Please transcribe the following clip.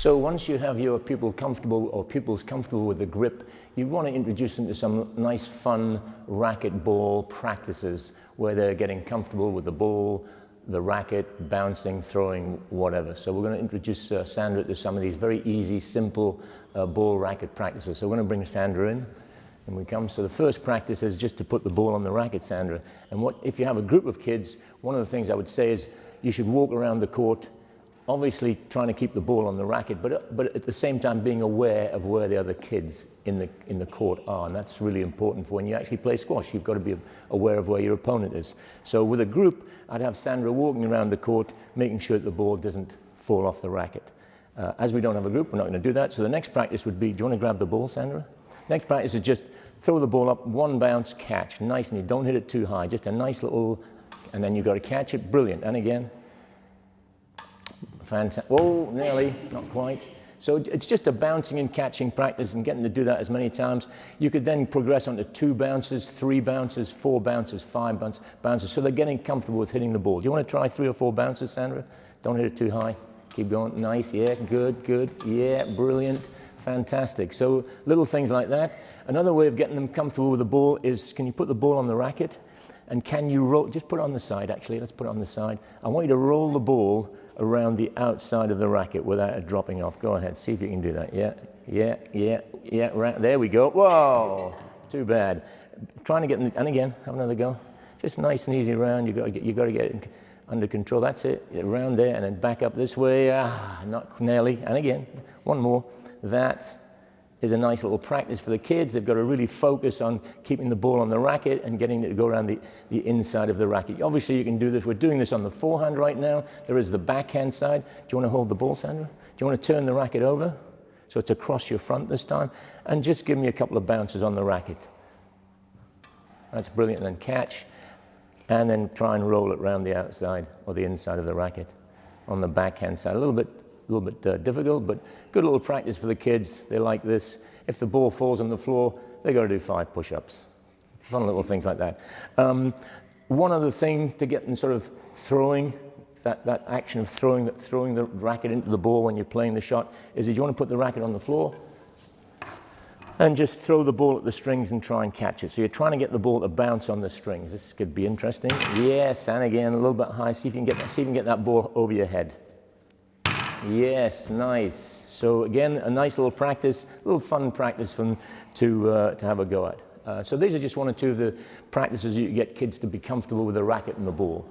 So once you have your pupil comfortable or pupils comfortable with the grip, you want to introduce them to some nice fun racquetball practices where they're getting comfortable with the ball, the racket, bouncing, throwing, whatever. So we're going to introduce Sandra to some of these very easy, simple ball racket practices. So we're going to bring Sandra in. And we come. So the first practice is just to put the ball on the racket, Sandra. And if you have a group of kids, one of the things I would say is you should walk around the court, obviously trying to keep the ball on the racket, but at the same time being aware of where the other kids in the court are. And that's really important for when you actually play squash. You've got to be aware of where your opponent is. So with a group, I'd have Sandra walking around the court, making sure that the ball doesn't fall off the racket. As we don't have a group, we're not going to do that. So the next practice would be, do you want to grab the ball, Sandra? Next practice is just throw the ball up, one bounce, catch. Nice and easy. Don't hit it too high. Just a nice little, and then you've got to catch it. Brilliant. And again. Fantastic. Oh, nearly. Not quite. So it's just a bouncing and catching practice and getting to do that as many times. You could then progress on to 2 bounces, 3 bounces, 4 bounces, 5 bounces. So they're getting comfortable with hitting the ball. Do you want to try 3 or 4 bounces, Sandra? Don't hit it too high. Keep going. Nice. Yeah, good, good. Yeah, brilliant. Fantastic. So little things like that. Another way of getting them comfortable with the ball is, can you put the ball on the racket? And can you roll, just put it on the side actually, let's put it on the side. I want you to roll the ball around the outside of the racket without it dropping off. Go ahead, see if you can do that. Yeah, yeah, yeah, yeah, right, there we go. Whoa, too bad. Trying to get, and again, have another go. Just nice and easy around, you got to get it under control, that's it. Around there and then back up this way, not nearly, and again, one more. That is a nice little practice for the kids. They've got to really focus on keeping the ball on the racket and getting it to go around the inside of the racket. Obviously, you can do this. We're doing this on the forehand right now. There is the backhand side. Do you want to hold the ball, Sandra? Do you want to turn the racket over? So it's across your front this time. And just give me a couple of bounces on the racket. That's brilliant. And then catch. And then try and roll it around the outside or the inside of the racket on the backhand side. A little bit difficult, but good little practice for the kids. They like this. If the ball falls on the floor, they got to do 5 push-ups. Fun little things like that. One other thing to get them sort of throwing, that action of throwing the racket into the ball when you're playing the shot, is you want to put the racket on the floor and just throw the ball at the strings and try and catch it. So you're trying to get the ball to bounce on the strings. This could be interesting. Yes, and again, a little bit high. See if you can get that ball over your head. Yes, nice. So again, a nice little practice, a little fun practice for them to have a go at. So these are just one or two of the practices you get kids to be comfortable with the racket and the ball.